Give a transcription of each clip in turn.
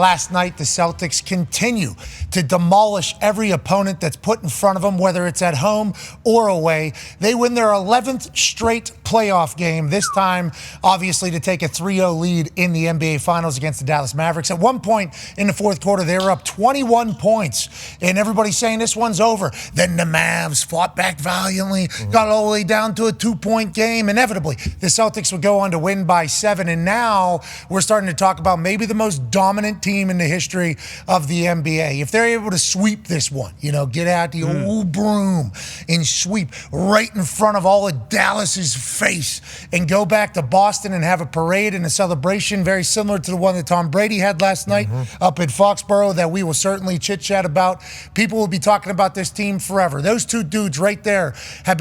Last night, the Celtics continue to demolish every opponent that's put in front of them, whether it's at home or away. They win their 11th straight playoff game, this time, obviously, to take a 3-0 lead in the NBA Finals against the Dallas Mavericks. At one point in the fourth quarter, they were up 21 points, and everybody's saying this one's over. Then the Mavs fought back valiantly, got all the way down to a 2-point game. Inevitably, the Celtics would go on to win by 7, and now we're starting to talk about maybe the most dominant team in the history of the NBA. If they're able to sweep this one, get out the old broom and sweep right in front of all of Dallas's face and go back to Boston and have a parade and a celebration very similar to the one that Tom Brady had last night up at Foxborough that we will certainly chit-chat about. People will be talking about this team forever. Those two dudes right there they've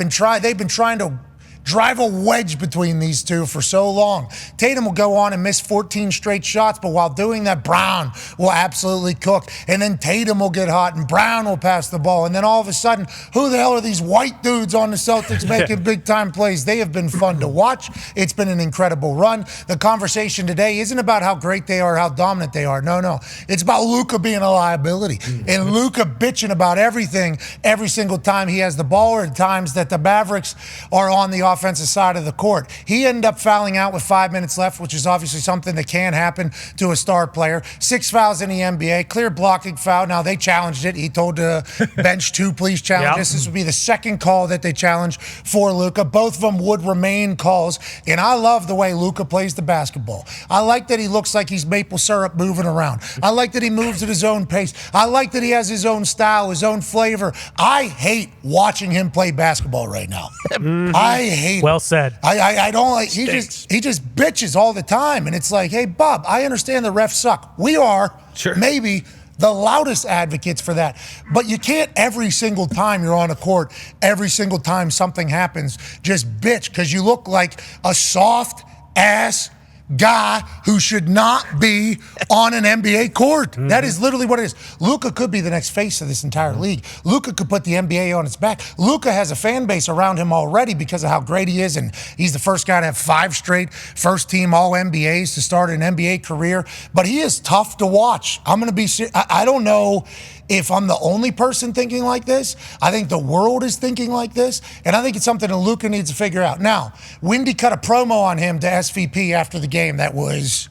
been trying to drive a wedge between these two for so long. Tatum will go on and miss 14 straight shots, but while doing that, Brown will absolutely cook. And then Tatum will get hot, and Brown will pass the ball. And then all of a sudden, who the hell are these white dudes on the Celtics making big-time plays? They have been fun to watch. It's been an incredible run. The conversation today isn't about how great they are, how dominant they are. No. It's about Luka being a liability. And Luka bitching about everything every single time he has the ball, or at times that the Mavericks are on the offensive side of the court. He ended up fouling out with 5 minutes left, which is obviously something that can happen to a star player. 6 fouls in the NBA, clear blocking foul. Now, they challenged it. He told the bench to please challenge this. This would be the second call that they challenged for Luka. Both of them would remain calls, and I love the way Luka plays the basketball. I like that he looks like he's maple syrup moving around. I like that he moves at his own pace. I like that he has his own style, his own flavor. I hate watching him play basketball right now. I hate Well said. I don't like. He just bitches all the time, and it's like, hey, Bob, I understand the refs suck. We are maybe the loudest advocates for that, but you can't every single time you're on a court, every single time something happens, just bitch because you look like a soft ass guy who should not be on an NBA court. That is literally what it is. Luka could be the next face of this entire league. Luka could put the NBA on its back. Luka has a fan base around him already because of how great he is, and he's the first guy to have 5 straight first-team All-NBAs to start an NBA career. But he is tough to watch. I'm going to be serious. I don't know if I'm the only person thinking like this. I think the world is thinking like this, and I think it's something that Luka needs to figure out. Now, Wendy cut a promo on him to SVP after the game that was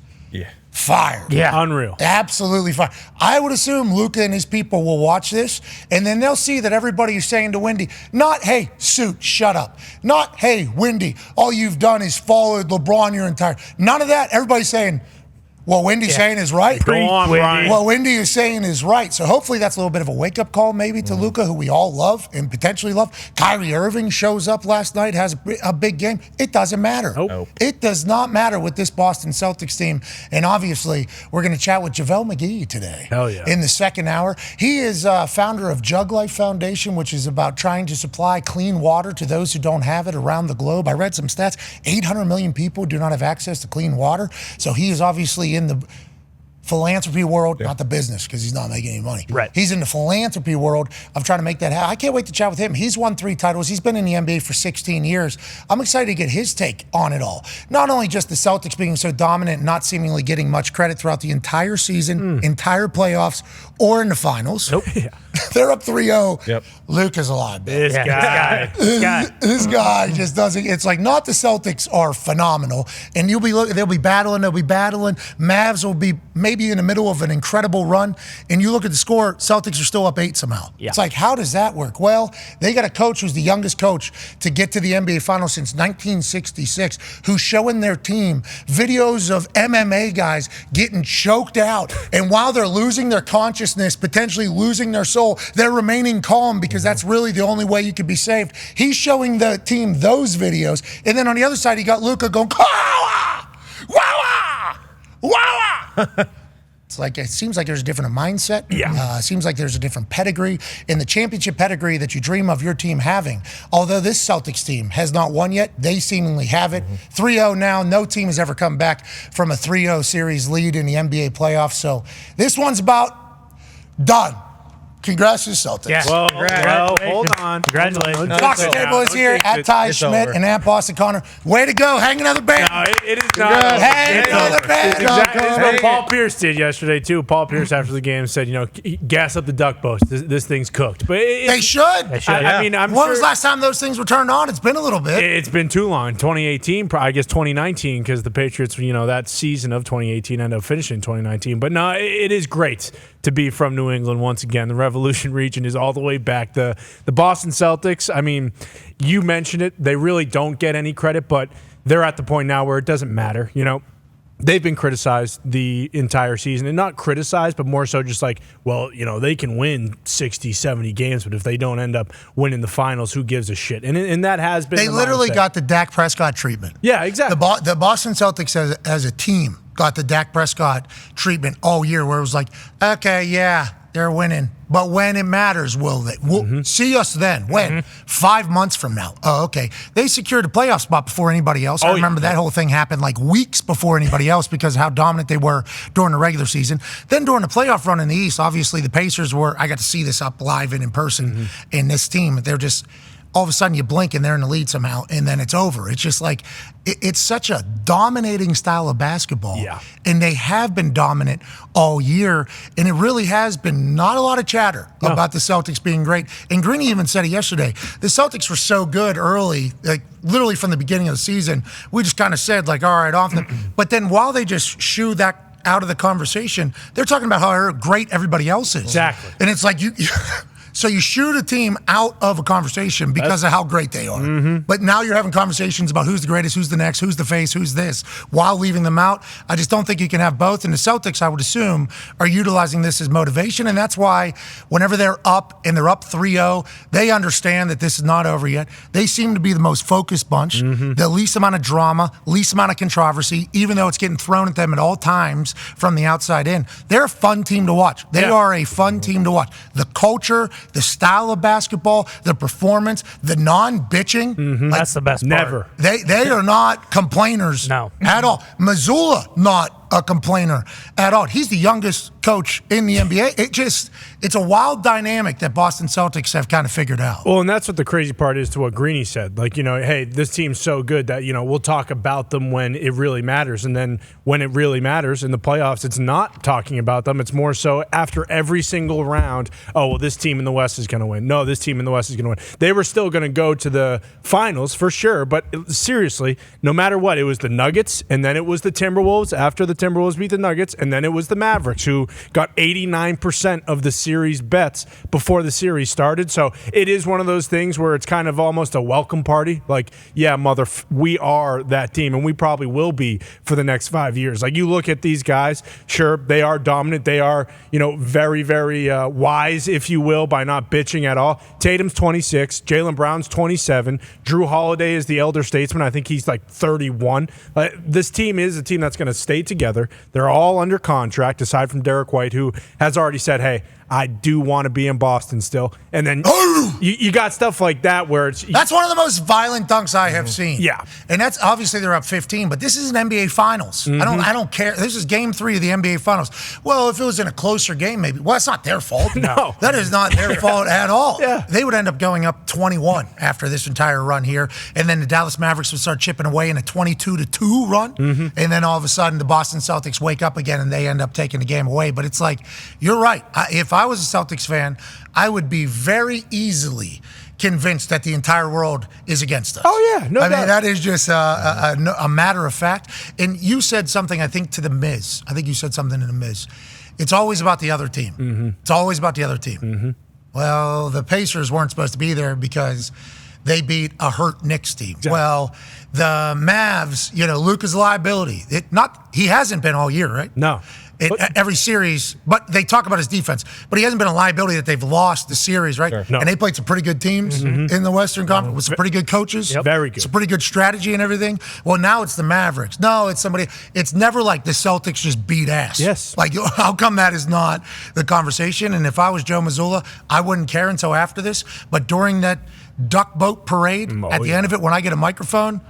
fire. Yeah, unreal. Absolutely fire. I would assume Luka and his people will watch this, and then they'll see that everybody is saying to Wendy, not, hey, Suit, shut up. Not, hey, Wendy, all you've done is followed LeBron your entire... None of that. Everybody's saying... what Wendy's saying is right. Go on, Ryan. What Wendy is saying is right. So hopefully that's a little bit of a wake-up call maybe to Luka, who we all love and potentially love. Kyrie Irving shows up last night, has a big game. It doesn't matter. Nope. It does not matter with this Boston Celtics team. And obviously, we're going to chat with JaVale McGee today. Hell yeah. In the second hour. He is founder of Jug Life Foundation, which is about trying to supply clean water to those who don't have it around the globe. I read some stats. 800 million people do not have access to clean water. So he is obviously in the philanthropy world, not the business, because he's not making any money. Right. He's in the philanthropy world of trying to make that happen. I can't wait to chat with him. He's won 3 titles. He's been in the NBA for 16 years. I'm excited to get his take on it all. Not only just the Celtics being so dominant and not seemingly getting much credit throughout the entire season, entire playoffs, or in the finals. They're up 3-0. Yep. Luka's alive. This guy. This guy just doesn't. It's like, not the Celtics are phenomenal, and they'll be battling. Mavs will be maybe in the middle of an incredible run, and you look at the score, Celtics are still up 8 somehow. It's like, how does that work? Well, they got a coach who's the youngest coach to get to the NBA Finals since 1966, who's showing their team videos of MMA guys getting choked out, and while they're losing their consciousness, potentially losing their soul, they're remaining calm because that's really the only way you could be saved. He's showing the team those videos, and then on the other side, he got Luka going, "Wawa! Wawa! Wawa!" It's like, it seems like there's a different mindset. It seems like there's a different pedigree. In the championship pedigree that you dream of your team having, although this Celtics team has not won yet, they seemingly have it. 3-0 now. No team has ever come back from a 3-0 series lead in the NBA playoffs. So this one's about done. Congrats to the Celtics. Yeah. Well, hold on. Congratulations. Fox Table is here at Ty Schmidt and at Boston Connor. Way to go. Hang another band. No, it is not. Hang another band. Exactly. This is what Paul Pierce did yesterday, too. Paul Pierce, after the game, said, gas up the duck boat. This thing's cooked. But They should. I mean, I'm When sure was the last time those things were turned on? It's been a little bit. it's been too long. 2018, I guess 2019, because the Patriots, that season of 2018 ended up finishing 2019. But no, it is great to be from New England once again. The Revolution region is all the way back. The Boston Celtics, I mean, you mentioned it. They really don't get any credit, but they're at the point now where it doesn't matter. They've been criticized the entire season, and not criticized, but more so just like, well, they can win 60, 70 games, but if they don't end up winning the finals, who gives a shit? And that has been They literally got the Dak Prescott treatment. Yeah, exactly. The Boston Celtics as a team got the Dak Prescott treatment all year, where it was like, okay, yeah, they're winning, but when it matters, will they? We'll see us then. When? 5 months from now. Oh, okay. They secured a playoff spot before anybody else. I remember that whole thing happened like weeks before anybody else because of how dominant they were during the regular season. Then during the playoff run in the East, obviously the Pacers were, I got to see this up live and in person in this team. They're just, all of a sudden you blink and they're in the lead somehow, and then it's over. It's just like, it's such a dominating style of basketball. Yeah. And they have been dominant all year, and it really has been not a lot of chatter about the Celtics being great. And Greeny even said it yesterday. The Celtics were so good early, like literally from the beginning of the season, we just kind of said like, all right, off them. But then while they just shoo that out of the conversation, they're talking about how great everybody else is. Exactly. And it's like, so you shoot a team out of a conversation because of how great they are. But now you're having conversations about who's the greatest, who's the next, who's the face, who's this, while leaving them out. I just don't think you can have both. And the Celtics, I would assume, are utilizing this as motivation. And that's why whenever they're up and they're up 3-0, they understand that this is not over yet. They seem to be the most focused bunch, the least amount of drama, least amount of controversy, even though it's getting thrown at them at all times from the outside in. They're a fun team to watch. They are a fun team to watch. The culture, the style of basketball, the performance, the non-bitching. That's the best part. Never. They are not complainers at all. Missoula, not a complainer at all. He's the youngest coach in the NBA. It's a wild dynamic that Boston Celtics have kind of figured out. Well, and that's what the crazy part is to what Greeny said. Like, hey, this team's so good that, we'll talk about them when it really matters. And then when it really matters in the playoffs, it's not talking about them. It's more so after every single round, oh, well, this team in the West is going to win. No, this team in the West is going to win. They were still going to go to the finals for sure. But seriously, no matter what, it was the Nuggets, and then it was the Timberwolves after the Timberwolves beat the Nuggets, and then it was the Mavericks, who got 89% of the series bets before the series started. So it is one of those things where it's kind of almost a welcome party. Like, yeah, we are that team, and we probably will be for the next 5 years. Like, you look at these guys, sure, they are dominant. They are, very, very wise, if you will, by not bitching at all. Tatum's 26. Jaylen Brown's 27. Drew Holiday is the elder statesman. I think he's like 31. This team is a team that's going to stay together. They're all under contract, aside from Derek White, who has already said, hey, I do want to be in Boston still. And then you got stuff like that where it's... That's one of the most violent dunks I have seen. Yeah. And that's obviously they're up 15, but this is an NBA Finals. I don't care. This is game 3 of the NBA Finals. Well, if it was in a closer game, maybe. Well, it's not their fault. No. That is not their fault at all. Yeah. They would end up going up 21 after this entire run here. And then the Dallas Mavericks would start chipping away in a 22-2 run. And then all of a sudden the Boston Celtics wake up again and they end up taking the game away. But it's like, you're right. If I was a Celtics fan, I would be very easily convinced that the entire world is against us. Oh, yeah. No doubt. I mean, that is just a matter of fact. And you said something, I think, to The Miz. I think you said something to The Miz. It's always about the other team. It's always about the other team. Well, the Pacers weren't supposed to be there because they beat a hurt Knicks team. Exactly. Well, the Mavs, Luka's a liability. He hasn't been all year, right? No. Every series, but they talk about his defense. But he hasn't been a liability that they've lost the series, right? Sure. No. And they played some pretty good teams in the Western Conference with some pretty good coaches. Yep. Very good. Some pretty good strategy and everything. Well, now it's the Mavericks. No, it's somebody. It's never like the Celtics just beat ass. Yes. Like, how come that is not the conversation? And if I was Joe Mazzulla, I wouldn't care until after this. But during that duck boat parade, at the end of it, when I get a microphone,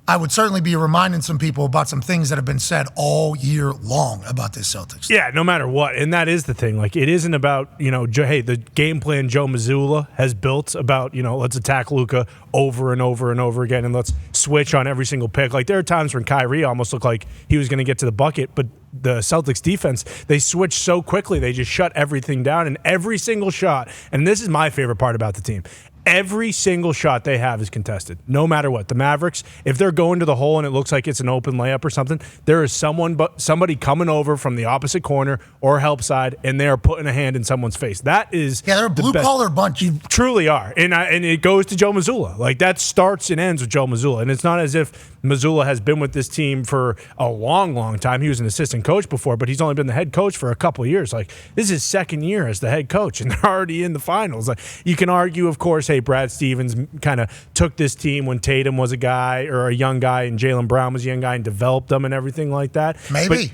I would certainly be reminding some people about some things that have been said all year long about this Celtics. Yeah, no matter what. And that is the thing. Like, it isn't about, hey, the game plan Joe Mazzulla has built about, let's attack Luka over and over and over again and let's switch on every single pick. Like, there are times when Kyrie almost looked like he was going to get to the bucket, but the Celtics defense, they switch so quickly. They just shut everything down, and every single shot, and this is my favorite part about the team, every single shot they have is contested, no matter what. The Mavericks, if they're going to the hole and it looks like it's an open layup or something, there is somebody coming over from the opposite corner or help side, and they are putting a hand in someone's face. That is they're a blue-collar bunch. You truly are. And it goes to Joe Mazzulla. Like, that starts and ends with Joe Mazzulla. And it's not as if Mazzulla has been with this team for a long, long time. He was an assistant coach before, but he's only been the head coach for a couple of years. Like, this is his second year as the head coach, and they're already in the finals. Like, you can argue, of course, hey, Brad Stevens kind of took this team when Tatum was a guy or a young guy and Jaylen Brown was a young guy and developed them and everything like that. Maybe.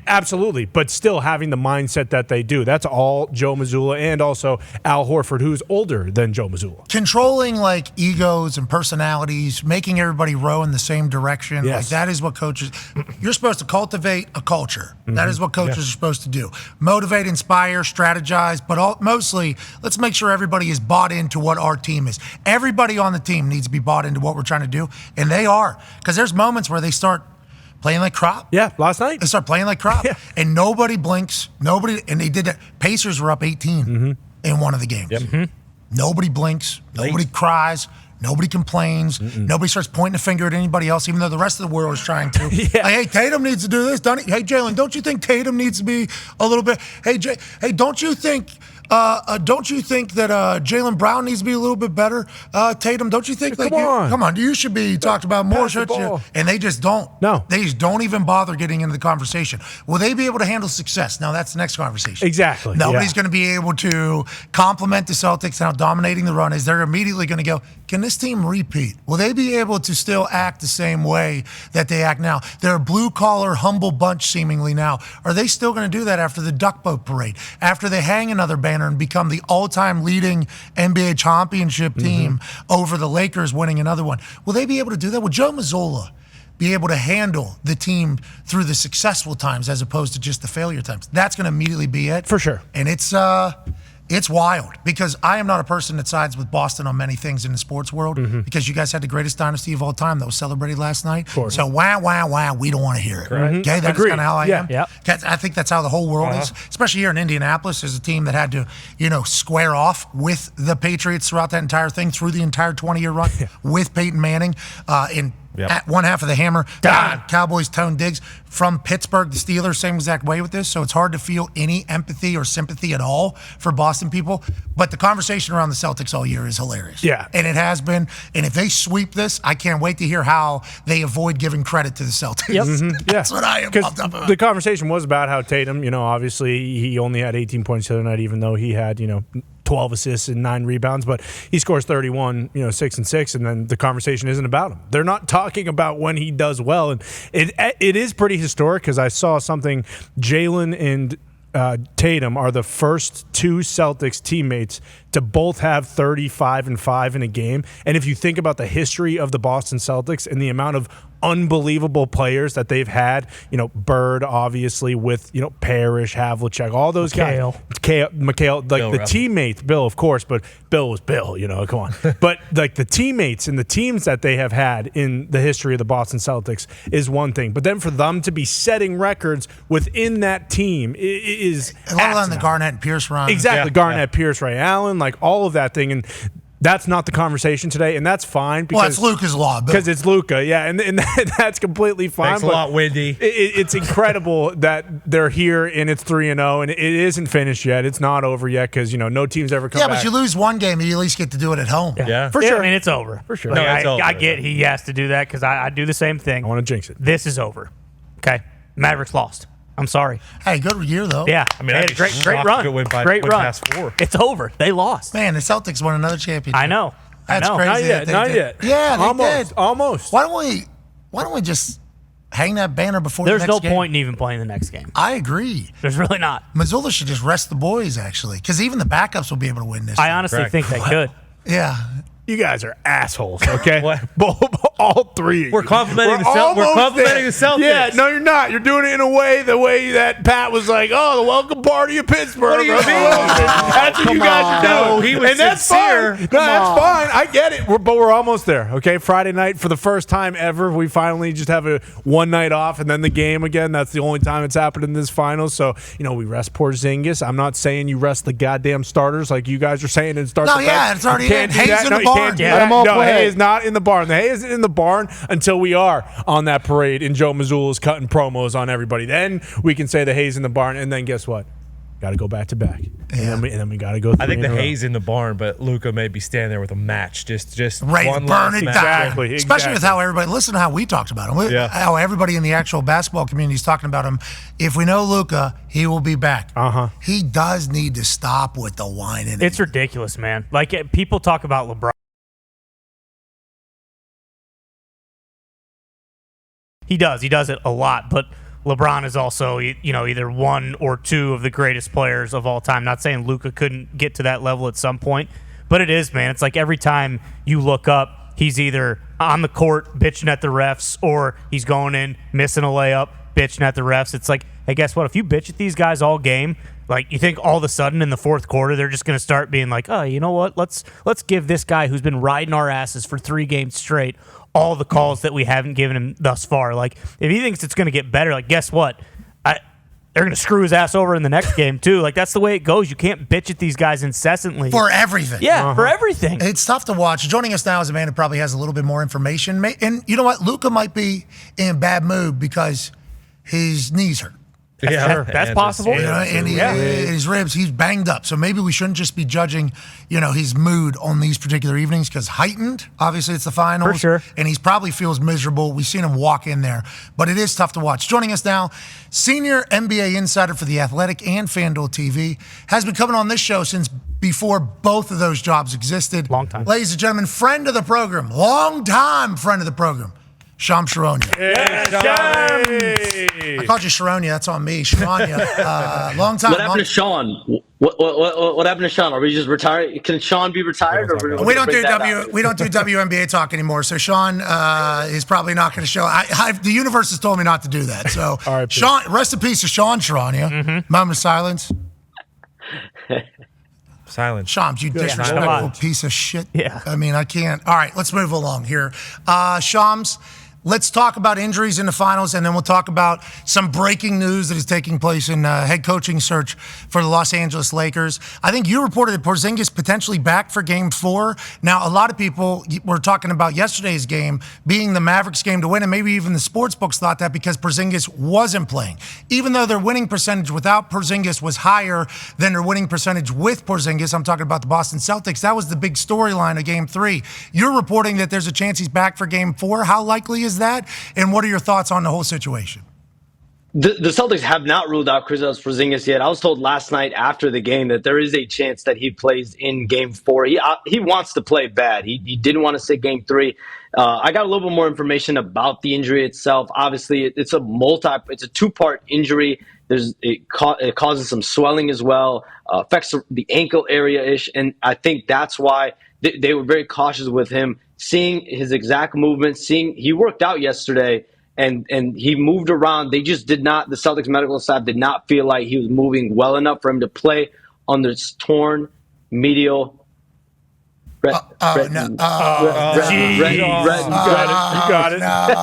Absolutely. But still having the mindset that they do. That's all Joe Mazzulla and also Al Horford, who's older than Joe Mazzulla. Controlling, like, egos and personalities, making everybody row in the same direction. Yes. Like, that is what coaches – you're supposed to cultivate a culture. Mm-hmm. That is what coaches are supposed to do. Motivate, inspire, strategize, but mostly let's make sure everybody is bought into what our team is. Everybody on the team needs to be bought into what we're trying to do, and they are. Because there's moments where they start playing like crap. Yeah, last night. They start playing like crap, and nobody blinks. And they did that. Pacers were up 18 in one of the games. Yep. Mm-hmm. Nobody blinks. Nobody cries. Nobody complains. Nobody starts pointing a finger at anybody else, even though the rest of the world is trying to. Like, hey, Tatum needs to do this. Hey, Jalen, don't you think Tatum needs to be a little bit? Hey, don't you think that Jaylen Brown needs to be a little bit better? Tatum, don't you think? Come on, you should be talked about more, shouldn't you? And they just don't. No. They just don't even bother getting into the conversation. Will they be able to handle success? Now, that's the next conversation. Exactly. Nobody's going to be able to compliment the Celtics and how dominating the run is. They're immediately going to go, can this team repeat? Will they be able to still act the same way that they act now? They're a blue-collar, humble bunch seemingly now. Are they still going to do that after the Duck Boat Parade? After they hang another banner and become the all-time leading NBA championship team over the Lakers winning another one? Will they be able to do that? Will Joe Mazzulla be able to handle the team through the successful times as opposed to just the failure times? That's going to immediately be it. For sure. And it's wild because I am not a person that sides with Boston on many things in the sports world because you guys had the greatest dynasty of all time that was celebrated last night. So wow, we don't want to hear it. Okay, that's kind of how I am. Yeah. I think that's how the whole world is, especially here in Indianapolis. There's a team that had to, square off with the Patriots throughout that entire thing, through the entire 20-year run with Peyton Manning at one half of the hammer. Cowboys Tone Diggs from Pittsburgh, the Steelers, same exact way with this. So it's hard to feel any empathy or sympathy at all for Boston people. But the conversation around the Celtics all year is hilarious. Yeah. And it has been. And if they sweep this, I can't wait to hear how they avoid giving credit to the Celtics. Yep. That's what I am pumped up about. The conversation was about how Tatum, obviously he only had 18 points the other night, even though he had, 12 assists and 9 rebounds, but he scores 31, 6 and 6, and then the conversation isn't about him. They're not talking about when he does well, and it is pretty historic because I saw something. Jalen and Tatum are the first two Celtics teammates to both have 35 and 5 in a game. And if you think about the history of the Boston Celtics and the amount of unbelievable players that they've had, Bird obviously with, Parrish, Havlicek, all those guys. McHale, like Bill the teammates, Bill, of course, but Bill was Bill, come on. But like the teammates and the teams that they have had in the history of the Boston Celtics is one thing. But then for them to be setting records within that team is a lot of the Garnett and Pierce run. Exactly, Garnett, Pierce, Ray Allen, like all of that thing. And that's not the conversation today, and that's fine. Because, it's Luka's law. Because it's Luka, and that's completely fine. Thanks a lot, Wendy. It's incredible that they're here, and it's 3-0, and it isn't finished yet. It's not over yet because, no team's ever come back. Yeah, but you lose one game, you at least get to do it at home. Yeah. For sure. I mean, it's over. For sure. No, I get he has to do that because I do the same thing. I want to jinx it. This is over. Okay? Mavericks lost. I'm sorry. Hey, good year, though. Yeah. I mean, they had a great run. Great run. Past 4. It's over. They lost. Man, the Celtics won another championship. I know. That's crazy. Not yet. Yeah, they did. Almost. Why don't we just hang that banner before the next game? There's no point in even playing the next game. I agree. There's really not. Mazzulla should just rest the boys, actually, because even the backups will be able to win this. I honestly think they could. Yeah. You guys are assholes, okay? What? all three. We're complimenting the Celtics. Yeah, no, you're not. You're doing it in the way that Pat was like, "Oh, the welcome party of Pittsburgh." What do you mean? That's what you guys are doing. No, he was and that's sincere. fine. No, that's fine. I get it. But we're almost there. Okay, Friday night for the first time ever, we finally just have a one night off and then the game again. That's the only time it's happened in this final. So we rest Porzingis. I'm not saying you rest the goddamn starters like you guys are saying and start. No, the yeah, bench. it's already You can't in. do Hayes that. in No, the you barn. can't do Let that. them all No, play. Hay is not in the barn. The Hay isn't in the barn until we are on that parade and Joe Mazzulla's cutting promos on everybody. Then we can say the Hay's in the barn. And then guess what? Got to go back to back. And then we got to go. I think the Hay's in the barn, but Luka may be standing there with a match, just ready one to burn last it match. down. Exactly. Especially with how everybody. Listen to how we talked about him. How everybody in the actual basketball community is talking about him. If we know Luka, he will be back. He does need to stop with the whining. It's ridiculous, man. Like people talk about LeBron. He does it a lot, but LeBron is also, either one or two of the greatest players of all time. Not saying Luka couldn't get to that level at some point, but it is, man. It's like every time you look up, he's either on the court bitching at the refs or he's going in, missing a layup, bitching at the refs. It's like, hey, guess what? If you bitch at these guys all game, like you think all of a sudden in the fourth quarter they're just going to start being like, oh, you know what? Let's give this guy who's been riding our asses for 3 games straight all the calls that we haven't given him thus far. Like, if he thinks it's going to get better, like, guess what? They're going to screw his ass over in the next game, too. Like, that's the way it goes. You can't bitch at these guys incessantly. For everything. Yeah, for everything. It's tough to watch. Joining us now is a man who probably has a little bit more information. And you know what? Luka might be in a bad mood because his knees hurt. That's possible. And his ribs, he's banged up. So maybe we shouldn't just be judging, his mood on these particular evenings because heightened, obviously it's the finals. For sure. And he probably feels miserable. We've seen him walk in there. But it is tough to watch. Joining us now, senior NBA insider for The Athletic and FanDuel TV, has been coming on this show since before both of those jobs existed. Long time. Ladies and gentlemen, friend of the program, long-time friend of the program, Shams Charania. I called you Charania. That's on me. Charania. Long time. What happened to Sean? What happened to Sean? Are we just retired? Can Sean be retired? We don't do WNBA talk anymore. So Sean is probably not going to show. The universe has told me not to do that. So Sean, rest in peace to Sean Charania. Moment of silence. Silence. Shams, you disrespectful piece of shit. Yeah. I mean, I can't. All right, let's move along here. Shams, let's talk about injuries in the finals, and then we'll talk about some breaking news that is taking place in head coaching search for the Los Angeles Lakers. I think you reported that Porzingis potentially back for Game 4. Now, a lot of people were talking about yesterday's game being the Mavericks game to win, and maybe even the sports books thought that because Porzingis wasn't playing. Even though their winning percentage without Porzingis was higher than their winning percentage with Porzingis, I'm talking about the Boston Celtics, that was the big storyline of Game 3. You're reporting that there's a chance he's back for Game 4. How likely is that? And what are your thoughts on the whole situation? The Celtics have not ruled out Kristaps Porzingis yet. I was told last night after the game that there is a chance that he plays in Game 4. He wants to play bad. He didn't want to sit Game 3. I got a little bit more information about the injury itself. Obviously, it's a 2-part injury. It causes some swelling as well, affects the ankle area-ish, and I think that's why they were very cautious with him. Seeing his exact movements, he worked out yesterday and he moved around. They just did not, the Celtics medical staff did not feel like he was moving well enough for him to play on this torn medial. You got it. No.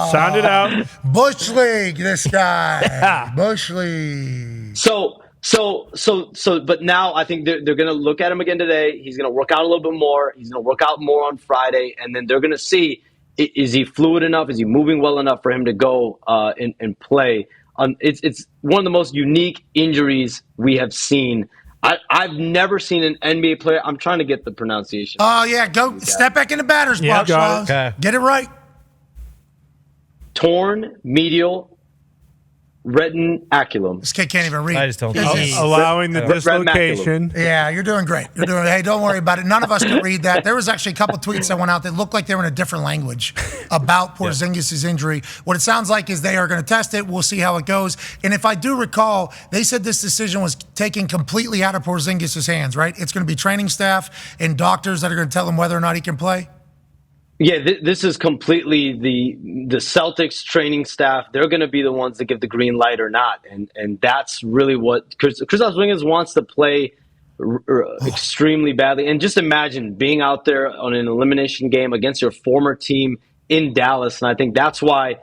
Sound it out. Bush League, this guy. Bush League. But now I think they're going to look at him again today. He's going to work out a little bit more. He's going to work out more on Friday, and then they're going to see, is he fluid enough? Is he moving well enough for him to go and play? It's one of the most unique injuries we have seen. I've never seen an NBA player. I'm trying to get the pronunciation. Oh, yeah. Go step back in the batter's box, Shams. Get it right. Torn medial retinaculum. This kid can't even read. I just don't allowing the dislocation. Yeah, you're doing great. Hey, don't worry about it. None of us can read that. There was actually a couple tweets that went out that looked like they were in a different language about Porzingis' injury. What it sounds like is they are going to test it. We'll see how it goes. And if I do recall, they said this decision was taken completely out of Porzingis' hands, right? It's going to be training staff and doctors that are going to tell him whether or not he can play. Yeah, this is completely the Celtics training staff. They're going to be the ones that give the green light or not, and that's really what Kristaps Porzingis wants to play extremely badly. And just imagine being out there on an elimination game against your former team in Dallas, and I think that's why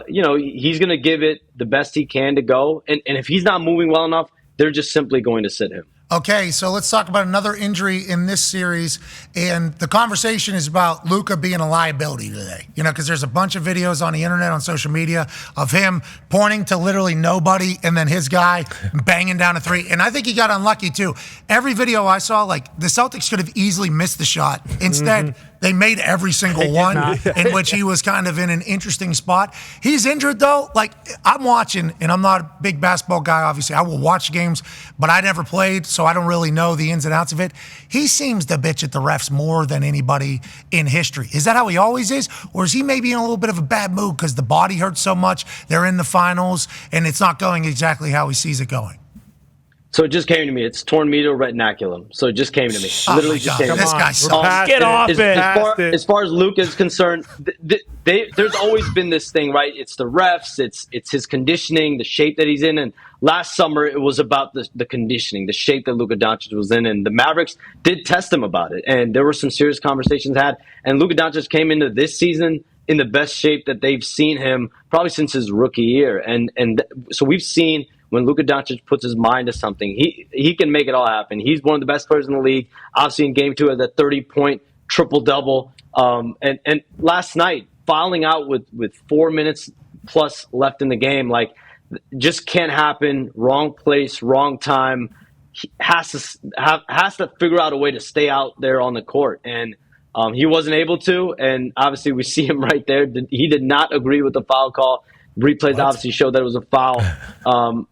he's going to give it the best he can to go. And if he's not moving well enough, they're just simply going to sit him. Okay, so let's talk about another injury in this series. And the conversation is about Luka being a liability today. Because there's a bunch of videos on the internet, on social media, of him pointing to literally nobody and then his guy banging down a three. And I think he got unlucky, too. Every video I saw, the Celtics could have easily missed the shot. Instead, they made every single one in which he was kind of in an interesting spot. He's injured, though. I'm watching, and I'm not a big basketball guy, obviously. I will watch games, but I never played, so I don't really know the ins and outs of it. He seems to bitch at the refs more than anybody in history. Is that how he always is? Or is he maybe in a little bit of a bad mood because the body hurts so much, they're in the finals, and it's not going exactly how he sees it going? So it just came to me. It's torn medial retinaculum. So it just came to me. Literally just came to me. This guy sucks. Get off it. As far as Luka is concerned, there's always been this thing, right? It's the refs, it's his conditioning, the shape that he's in. And last summer, it was about the conditioning, the shape that Luka Doncic was in. And the Mavericks did test him about it. And there were some serious conversations had. And Luka Doncic came into this season in the best shape that they've seen him probably since his rookie year. And so we've seen when Luka Doncic puts his mind to something, he can make it all happen. He's one of the best players in the league. Obviously, in Game 2, had that 30-point triple-double. And last night, fouling out with 4 minutes plus left in the game, just can't happen. Wrong place, wrong time. He has to figure out a way to stay out there on the court. And he wasn't able to. And obviously, we see him right there. He did not agree with the foul call. Replays obviously showed that it was a foul.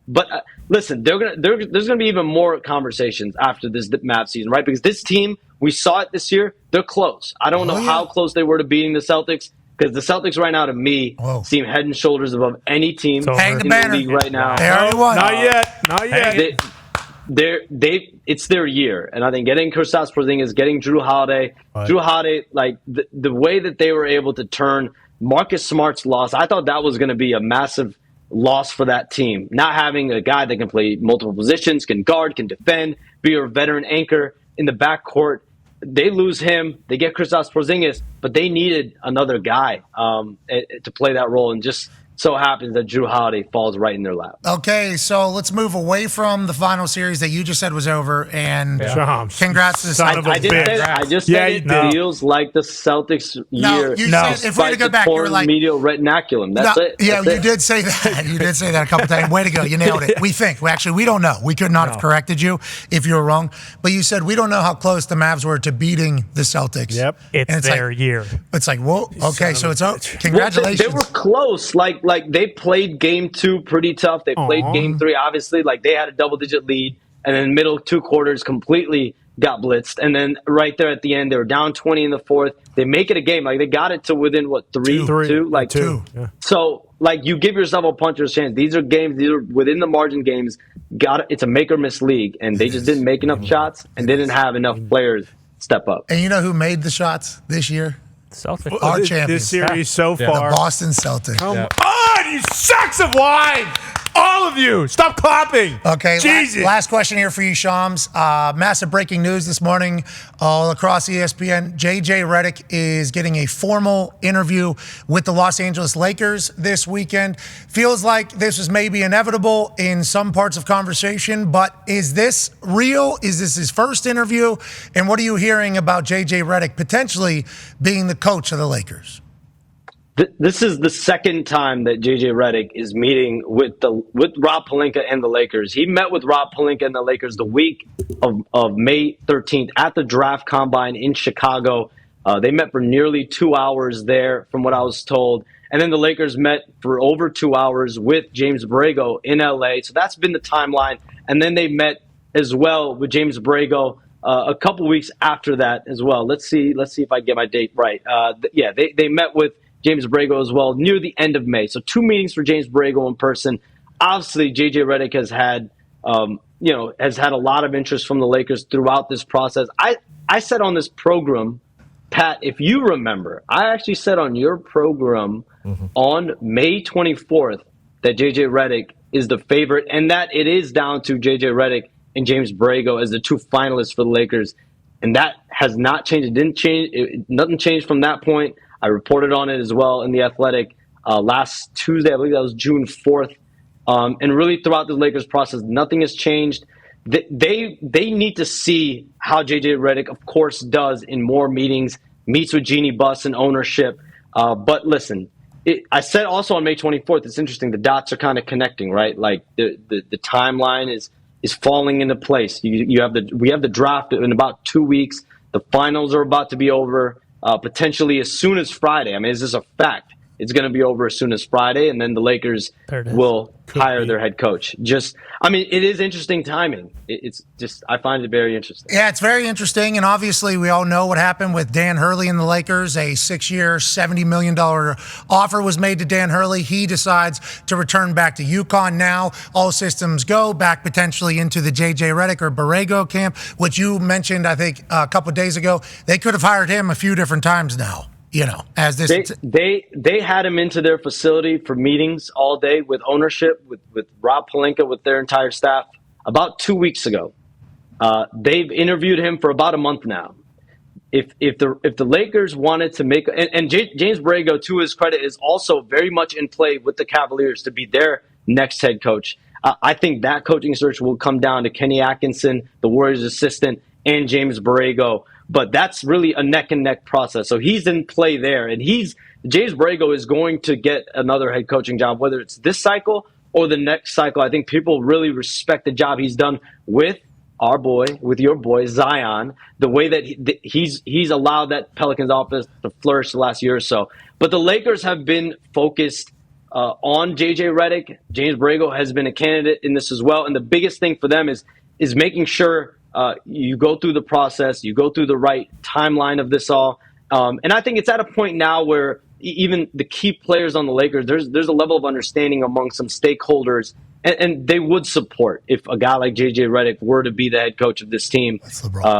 But listen, there's going to be even more conversations after this Mavs season, right? Because this team, we saw it this year, they're close. I don't know how close they were to beating the Celtics, because the Celtics right now, to me, seem head and shoulders above any team in the league right now. They already won. Not yet. It's their year. And I think getting Kristaps Porzingis, getting Drew Holiday, the way that they were able to turn Marcus Smart's loss, I thought that was going to be a massive loss for that team. Not having a guy that can play multiple positions, can guard, can defend, be a veteran anchor in the backcourt. They lose him. They get Kristaps Porzingis, but they needed another guy to play that role. And just so happens that Drew Holiday falls right in their lap. Okay, so let's move away from the final series that you just said was over, and congrats to the Celtics. I just said it feels like the Celtics year. Said, if we're to go back, you were like medial retinaculum. That's it. Yeah, you did say that. You did say that a couple times. Way to go! You nailed it. We think. We don't know. We could not have corrected you if you were wrong. But you said we don't know how close the Mavs were to beating the Celtics. Yep, it's their year. It's like, whoa. Okay, so it's congratulations. They were close. Like they played Game 2 pretty tough. They played Game 3, obviously. They had a double-digit lead, and then middle 2 quarters completely got blitzed. And then right there at the end, they were down 20 in the fourth. They make it a game. They got it to within, 3? 2? Two. Yeah. So, you give yourself a puncher's chance. These are games. These are within the margin games. It's a make-or-miss league, and they just didn't make enough shots and didn't have enough players step up. And you know who made the shots this year? Celtics. Our champions. This series so far. The Boston Celtics. Come on, you sacks of wine! All of you, stop clapping. Okay, Jesus. Last question here for you, Shams. Massive breaking news this morning all across ESPN. JJ Redick is getting a formal interview with the Los Angeles Lakers this weekend. Feels like this was maybe inevitable in some parts of conversation, but is this real? Is this his first interview? And what are you hearing about JJ Redick potentially being the coach of the Lakers? This is the second time that JJ Redick is meeting with Rob Pelinka and the Lakers. He met with Rob Pelinka and the Lakers the week of May 13th at the draft combine in Chicago. They met for nearly 2 hours there, from what I was told. And then the Lakers met for over 2 hours with James Borrego in LA. So that's been the timeline. And then they met as well with James Borrego a couple weeks after that as well. Let's see if I get my date right. They met with James Borrego as well near the end of May. So 2 meetings for James Borrego in person. Obviously, JJ Redick has had a lot of interest from the Lakers throughout this process. I said on this program Pat, if you remember, I actually said on your program on May 24th that JJ Redick is the favorite and that it is down to JJ Redick and James Borrego as the two finalists for the Lakers. And that has not changed. It didn't change. Nothing changed from that point. I reported on it as well in The Athletic last Tuesday. I believe that was June 4th. And really throughout the Lakers process, nothing has changed. They need to see how JJ Redick, of course, does in more meetings, meets with Jeannie Buss and ownership. But listen, I said also on May 24th, it's interesting. The dots are kind of connecting, right? Like the timeline is falling into place. We have the draft in about 2 weeks. The finals are about to be over, potentially as soon as Friday. I mean, is this a fact? It's going to be over as soon as Friday, and then the Lakers will hire their head coach. It is interesting timing. I find it very interesting. Yeah, it's very interesting, and obviously we all know what happened with Dan Hurley and the Lakers. A 6-year, $70 million offer was made to Dan Hurley. He decides to return back to UConn now. All systems go back potentially into the JJ Redick or Borrego camp, which you mentioned, I think, a couple of days ago. They could have hired him a few different times now. As this they had him into their facility for meetings all day with ownership, with Rob Pelinka, with their entire staff about 2 weeks ago. They've interviewed him for about a month now. If the Lakers wanted to make and James Borrego, to his credit, is also very much in play with the Cavaliers to be their next head coach. I think that coaching search will come down to Kenny Atkinson, the Warriors assistant, and James Borrego. But that's really a neck-and-neck process. So he's in play there. And James Borrego is going to get another head coaching job, whether it's this cycle or the next cycle. I think people really respect the job he's done with your boy, Zion, the way that he's allowed that Pelicans offense to flourish the last year or so. But the Lakers have been focused on JJ Redick. James Borrego has been a candidate in this as well. And the biggest thing for them is making sure you go through the process, you go through the right timeline of this all. And I think it's at a point now where even the key players on the Lakers, there's a level of understanding among some stakeholders, and they would support if a guy like JJ Redick were to be the head coach of this team,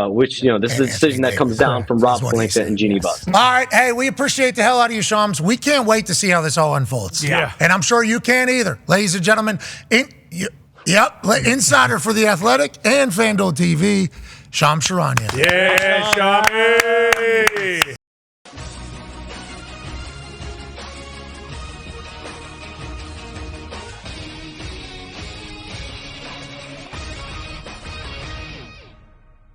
which, this is a decision that comes down from Rob Pelinka and Jeannie Buss. All right. Hey, we appreciate the hell out of you, Shams. We can't wait to see how this all unfolds. Yeah. And I'm sure you can't either. Ladies and gentlemen, insider for The Athletic and FanDuel TV, Shams Charania. Yeah, Shams.